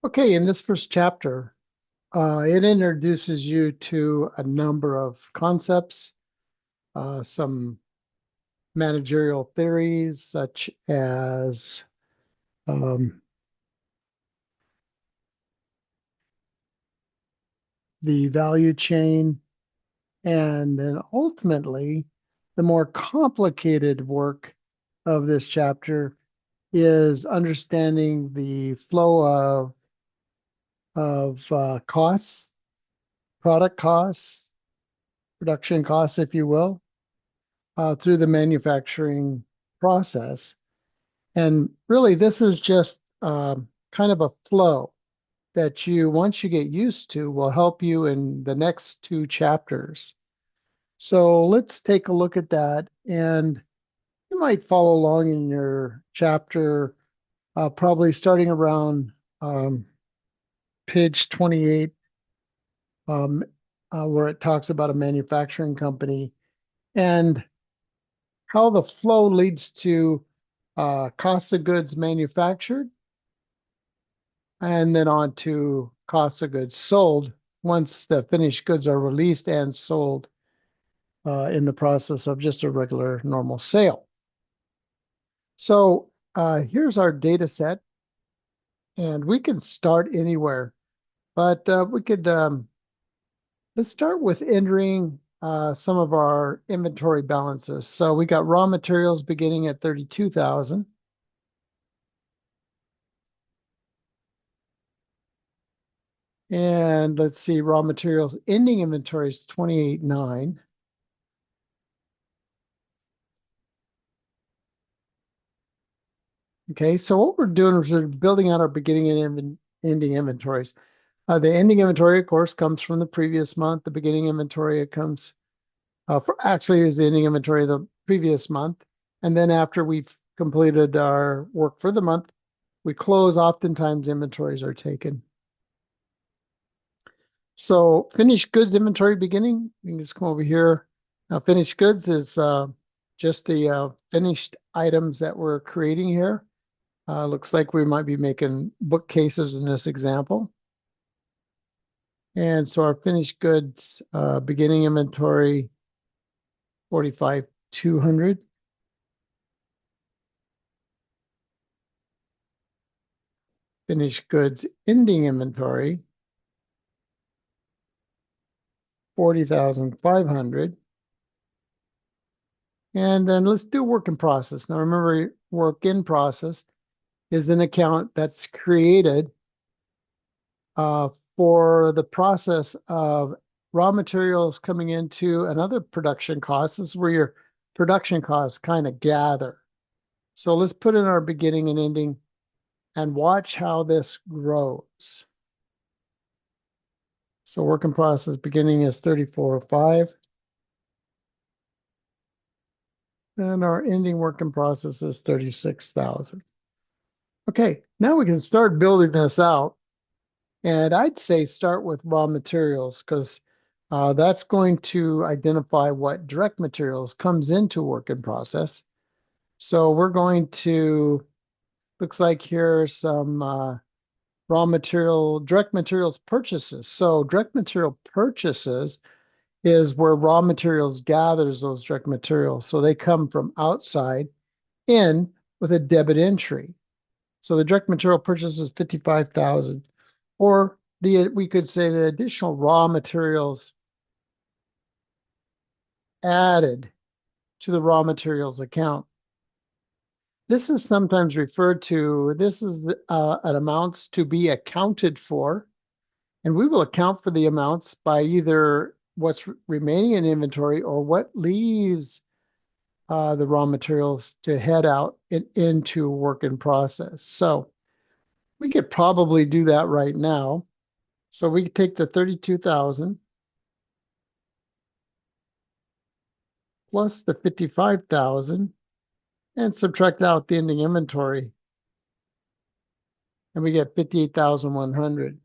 Okay, in this first chapter, it introduces you to a number of concepts, some managerial theories, such as um, the value chain, and then ultimately, the more complicated work of this chapter is understanding the flow of costs, product costs, production costs, if you will, through the manufacturing process. And really, this is just kind of a flow that once you get used to, will help you in the next two chapters. So let's take a look at that. And you might follow along in your chapter, probably starting around um, page 28, um, where it talks about a manufacturing company and how the flow leads to cost of goods manufactured and then on to cost of goods sold once the finished goods are released and sold in the process of just a regular normal sale. So here's our data set, and we can start anywhere, but we could let's start with entering some of our inventory balances. So we got raw materials beginning at 32,000. And let's see, raw materials ending inventory is 28.9. Okay, so what we're doing is we're building out our beginning and ending inventories. The ending inventory, of course, comes from the previous month. The beginning inventory, it comes for actually is the ending inventory of the previous month. And then after we've completed our work for the month, we close. Oftentimes, inventories are taken. So finished goods inventory beginning, you can just come over here. Now, finished goods is just the finished items that we're creating here. Looks like we might be making bookcases in this example. And so our finished goods beginning inventory, 45,200. Finished goods ending inventory, 40,500. And then let's do work in process. Now remember, work in process is an account that's created uh, for the process of raw materials coming into another production costs. This is where your production costs kind of gather. So let's put in our beginning and ending and watch how this grows. So work in process beginning is 3405. And our ending work in process is 36,000. Okay, now we can start building this out. And I'd say start with raw materials because that's going to identify what direct materials comes into work in process. So we're going to, looks like here's some direct materials purchases. So direct material purchases is where raw materials gathers those direct materials. So they come from outside in with a debit entry. So the direct material purchase is 55,000, or we could say the additional raw materials added to the raw materials account. This is sometimes referred to, this is an amounts to be accounted for, and we will account for the amounts by either what's remaining in inventory or what leaves the raw materials to head out into work in process. So we could probably do that right now. So we could take the 32,000 plus the 55,000 and subtract out the ending inventory. And we get 58,100.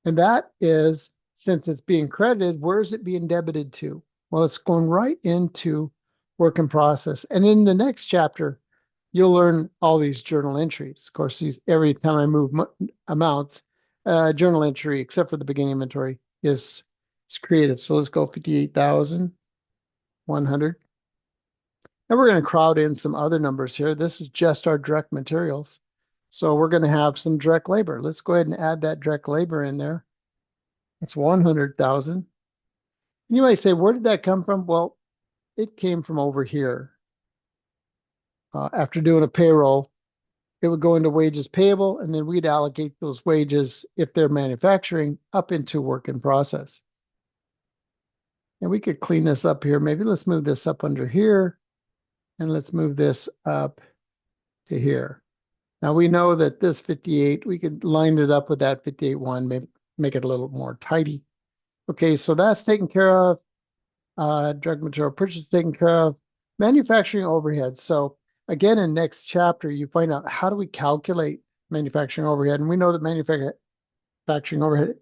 And that is, since it's being credited, where is it being debited to? Well, it's going right into work in process. And in the next chapter, you'll learn all these journal entries. Of course, every time I move amounts, journal entry, except for the beginning inventory, is created. So let's go 58,100. And we're going to crowd in some other numbers here. This is just our direct materials. So we're going to have some direct labor. Let's go ahead and add that direct labor in there. It's 100,000. You might say, where did that come from? Well, it came from over here. After doing a payroll, it would go into wages payable, and then we'd allocate those wages, if they're manufacturing, up into work in process. And we could clean this up here. Maybe let's move this up under here, and let's move this up to here. Now we know that this 58, we could line it up with that 58.1, maybe make it a little more tidy. Okay, so that's taken care of. Direct material purchase taken care of. Manufacturing overhead. So again, in next chapter, you find out how do we calculate manufacturing overhead. And we know that manufacturing overhead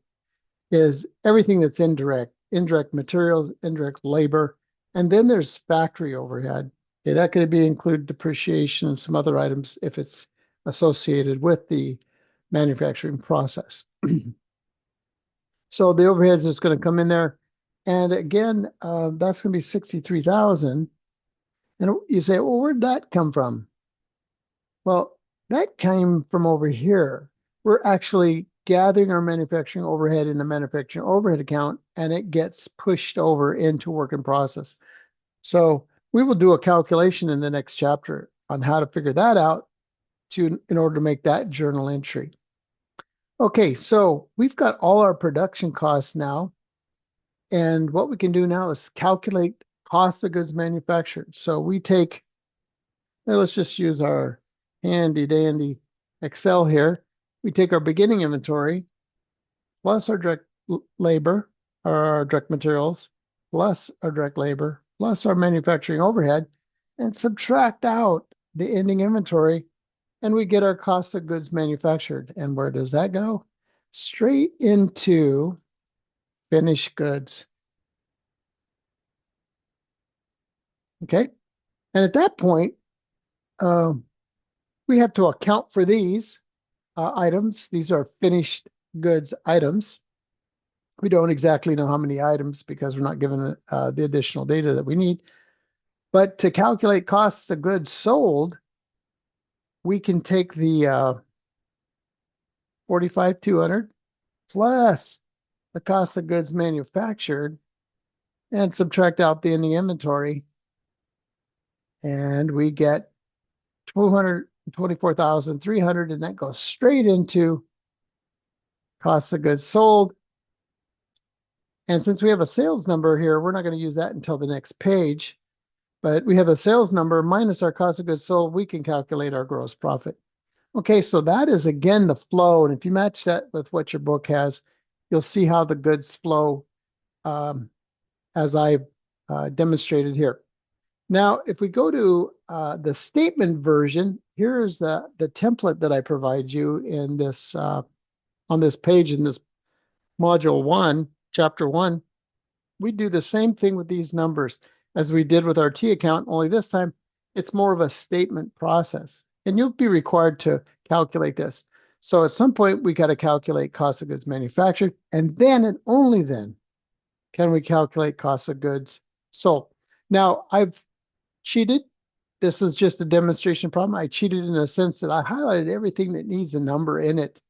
is everything that's indirect materials, indirect labor, and then there's factory overhead. Okay, that could include depreciation and some other items if it's associated with the manufacturing process. So the overhead is just going to come in there. And again, that's going to be 63,000. And you say, well, where'd that come from? Well, that came from over here. We're actually gathering our manufacturing overhead in the manufacturing overhead account, and it gets pushed over into work in process. So we will do a calculation in the next chapter on how to figure that out in order to make that journal entry. Okay, so we've got all our production costs now. And what we can do now is calculate cost of goods manufactured. So we take, let's just use our handy dandy Excel here. We take our beginning inventory plus our direct labor, or our direct materials, plus our direct labor, plus our manufacturing overhead, and subtract out the ending inventory, and we get our cost of goods manufactured. And where does that go? Straight into finished goods. Okay. And at that point, we have to account for these items. These are finished goods items. We don't exactly know how many items because we're not given the additional data that we need. But to calculate costs of goods sold, we can take the 45,200 plus the cost of goods manufactured and subtract out the ending inventory. And we get 224,300, and that goes straight into cost of goods sold. And since we have a sales number here, we're not going to use that until the next page. But we have a sales number minus our cost of goods sold. We can calculate our gross profit. Okay, so that is, again, the flow. And if you match that with what your book has, you'll see how the goods flow as I've demonstrated here. Now, if we go to the statement version, here's the template that I provide you in this on this page in this module 1, chapter 1. We do the same thing with these numbers as we did with our T account, only this time it's more of a statement process. And you'll be required to calculate this. So at some point, we got to calculate cost of goods manufactured, and then and only then can we calculate cost of goods sold. Now, I've cheated. This is just a demonstration problem. I cheated in the sense that I highlighted everything that needs a number in it.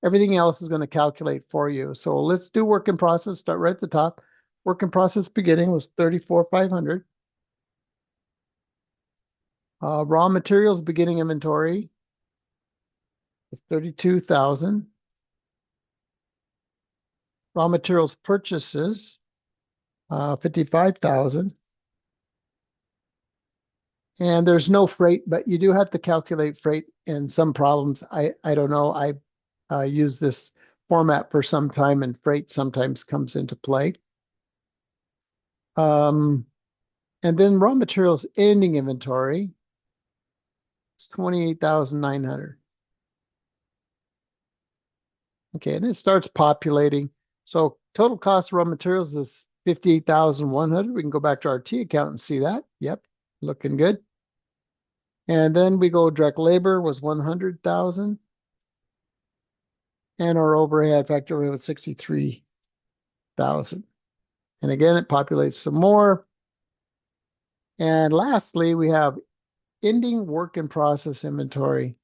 Everything else is going to calculate for you. So let's do work in process. Start right at the top. Work in process beginning was 34,500. Raw materials beginning inventory is 32,000. Raw materials purchases, 55,000. And there's no freight, but you do have to calculate freight in some problems. I don't know. I use this format for some time, and freight sometimes comes into play. And then raw materials ending inventory is 28,900. Okay, and it starts populating. So total cost of raw materials is 58,100. We can go back to our T account and see that. Yep, looking good. And then we go direct labor was 100,000. And our overhead factor was 63,000. And again, it populates some more. And lastly, we have ending work in process inventory,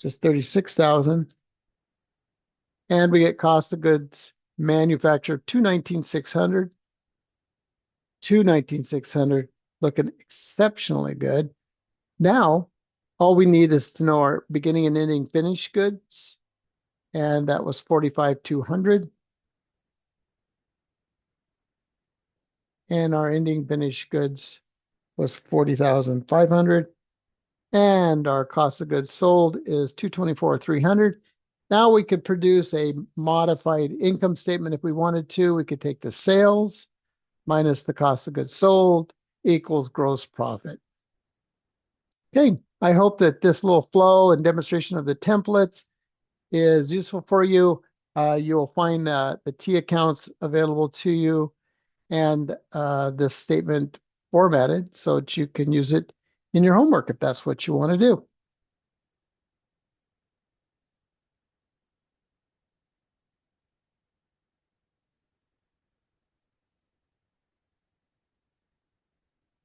just 36,000. And we get cost of goods manufactured 219,600. 219,600, looking exceptionally good. Now, all we need is to know our beginning and ending finished goods. And that was 45,200. And our ending finished goods was 40,500. And our cost of goods sold is 224,300. Now we could produce a modified income statement if we wanted to. We could take the sales minus the cost of goods sold equals gross profit. Okay, I hope that this little flow and demonstration of the templates is useful for you. You'll find the T accounts available to you and this statement formatted so that you can use it in your homework if that's what you want to do.